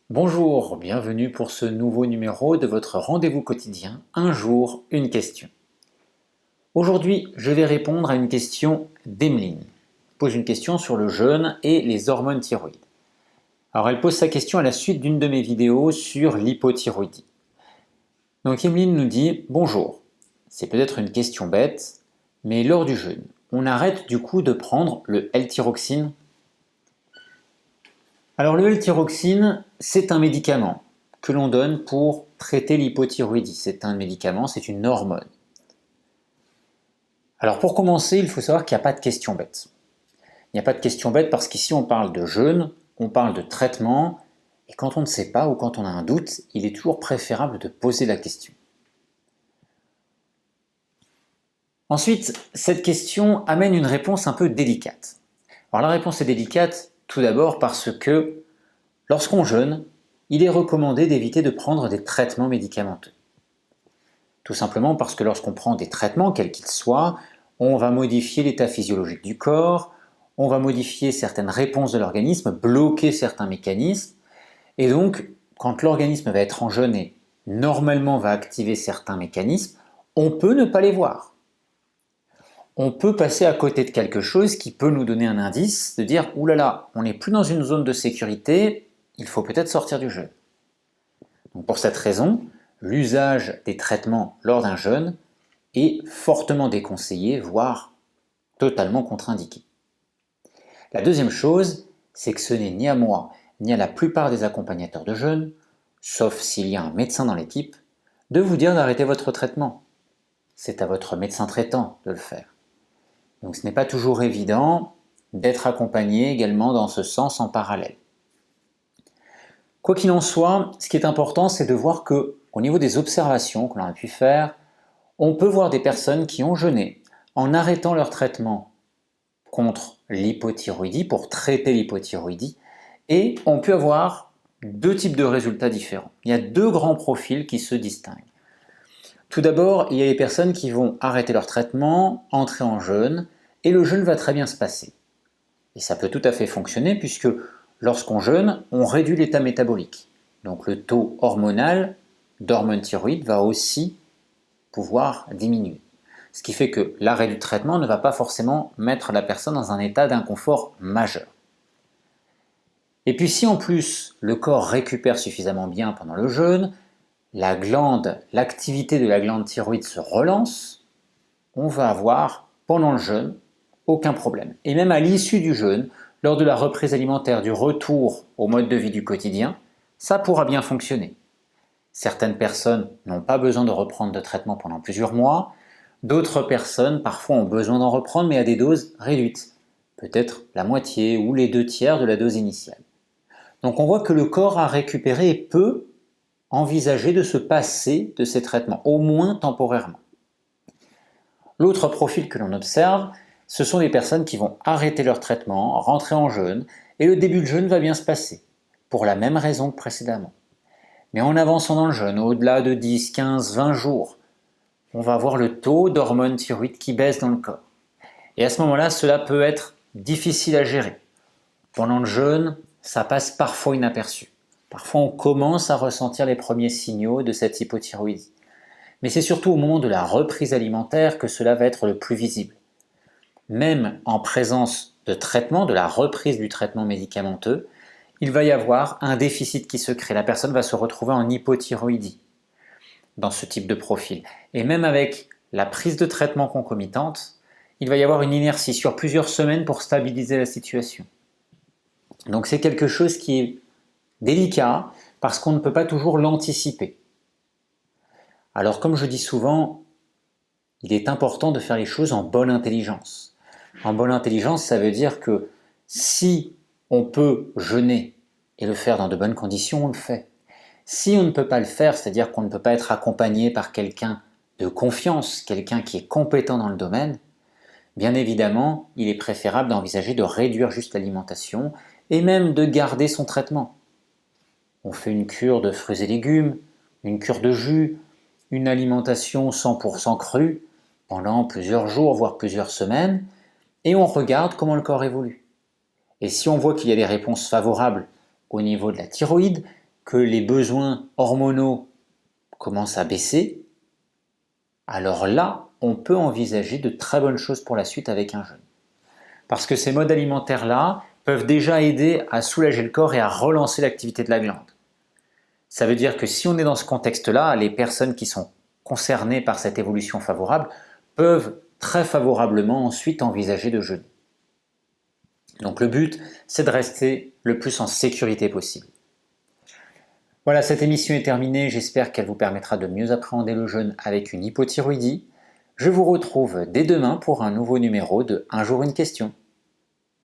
Bonjour, bienvenue pour ce nouveau numéro de votre rendez-vous quotidien, un jour, une question. Aujourd'hui, je vais répondre à une question d'Emeline. Elle pose une question sur le jeûne et les hormones thyroïdes. Alors elle pose sa question à la suite d'une de mes vidéos sur l'hypothyroïdie. Donc Emeline nous dit « Bonjour, c'est peut-être une question bête, mais lors du jeûne, on arrête du coup de prendre le L-thyroxine ?» Alors le L-thyroxine, c'est un médicament que l'on donne pour traiter l'hypothyroïdie. C'est un médicament, c'est une hormone. Alors pour commencer, il faut savoir qu'il n'y a pas de question bête. Il n'y a pas de question bête parce qu'ici on parle de jeûne, on parle de traitement, et quand on ne sait pas ou quand on a un doute, il est toujours préférable de poser la question. Ensuite, cette question amène une réponse un peu délicate. Alors la réponse est délicate tout d'abord parce que lorsqu'on jeûne, il est recommandé d'éviter de prendre des traitements médicamenteux. Tout simplement parce que lorsqu'on prend des traitements, quels qu'ils soient, on va modifier l'état physiologique du corps, on va modifier certaines réponses de l'organisme, bloquer certains mécanismes, et donc quand l'organisme va être en jeûne et normalement va activer certains mécanismes, on peut ne pas les voir. On peut passer à côté de quelque chose qui peut nous donner un indice de dire « Ouh là là, on n'est plus dans une zone de sécurité, il faut peut-être sortir du jeûne ». Donc pour cette raison, l'usage des traitements lors d'un jeûne est fortement déconseillé, voire totalement contre-indiqué. La deuxième chose, c'est que ce n'est ni à moi, ni à la plupart des accompagnateurs de jeûne, sauf s'il y a un médecin dans l'équipe, de vous dire d'arrêter votre traitement. C'est à votre médecin traitant de le faire. Donc ce n'est pas toujours évident d'être accompagné également dans ce sens en parallèle. Quoi qu'il en soit, ce qui est important, c'est de voir que, au niveau des observations que l'on a pu faire, on peut voir des personnes qui ont jeûné en arrêtant leur traitement contre l'hypothyroïdie, pour traiter l'hypothyroïdie, et on peut avoir deux types de résultats différents. Il y a deux grands profils qui se distinguent. Tout d'abord, il y a les personnes qui vont arrêter leur traitement, entrer en jeûne, et le jeûne va très bien se passer. Et ça peut tout à fait fonctionner puisque lorsqu'on jeûne, on réduit l'état métabolique. Donc le taux hormonal d'hormones thyroïdes va aussi pouvoir diminuer. Ce qui fait que l'arrêt du traitement ne va pas forcément mettre la personne dans un état d'inconfort majeur. Et puis si en plus le corps récupère suffisamment bien pendant le jeûne, l'activité de la glande thyroïde se relance, on va avoir pendant le jeûne aucun problème. Et même à l'issue du jeûne, lors de la reprise alimentaire, du retour au mode de vie du quotidien, ça pourra bien fonctionner. Certaines personnes n'ont pas besoin de reprendre de traitement pendant plusieurs mois, d'autres personnes parfois ont besoin d'en reprendre mais à des doses réduites, peut-être la moitié ou les 2/3 de la dose initiale. Donc on voit que le corps a récupéré et peut envisager de se passer de ces traitements, au moins temporairement. L'autre profil que l'on observe, ce sont des personnes qui vont arrêter leur traitement, rentrer en jeûne, et le début de jeûne va bien se passer, pour la même raison que précédemment. Mais en avançant dans le jeûne, au-delà de 10, 15, 20 jours, on va voir le taux d'hormones thyroïdes qui baisse dans le corps. Et à ce moment-là, cela peut être difficile à gérer. Pendant le jeûne, ça passe parfois inaperçu. Parfois, on commence à ressentir les premiers signaux de cette hypothyroïdie. Mais c'est surtout au moment de la reprise alimentaire que cela va être le plus visible. Même en présence de traitement, de la reprise du traitement médicamenteux, il va y avoir un déficit qui se crée. La personne va se retrouver en hypothyroïdie dans ce type de profil. Et même avec la prise de traitement concomitante, il va y avoir une inertie sur plusieurs semaines pour stabiliser la situation. Donc c'est quelque chose qui est délicat parce qu'on ne peut pas toujours l'anticiper. Alors comme je dis souvent, il est important de faire les choses en bonne intelligence. En bonne intelligence, ça veut dire que si on peut jeûner et le faire dans de bonnes conditions, on le fait. Si on ne peut pas le faire, c'est-à-dire qu'on ne peut pas être accompagné par quelqu'un de confiance, quelqu'un qui est compétent dans le domaine, bien évidemment, il est préférable d'envisager de réduire juste l'alimentation et même de garder son traitement. On fait une cure de fruits et légumes, une cure de jus, une alimentation 100% crue pendant plusieurs jours, voire plusieurs semaines, et on regarde comment le corps évolue. Et si on voit qu'il y a des réponses favorables au niveau de la thyroïde, que les besoins hormonaux commencent à baisser, alors là, on peut envisager de très bonnes choses pour la suite avec un jeûne. Parce que ces modes alimentaires-là peuvent déjà aider à soulager le corps et à relancer l'activité de la glande. Ça veut dire que si on est dans ce contexte-là, les personnes qui sont concernées par cette évolution favorable peuvent très favorablement ensuite envisager de jeûner. Donc le but, c'est de rester le plus en sécurité possible. Voilà, cette émission est terminée, j'espère qu'elle vous permettra de mieux appréhender le jeûne avec une hypothyroïdie. Je vous retrouve dès demain pour un nouveau numéro de Un jour une question.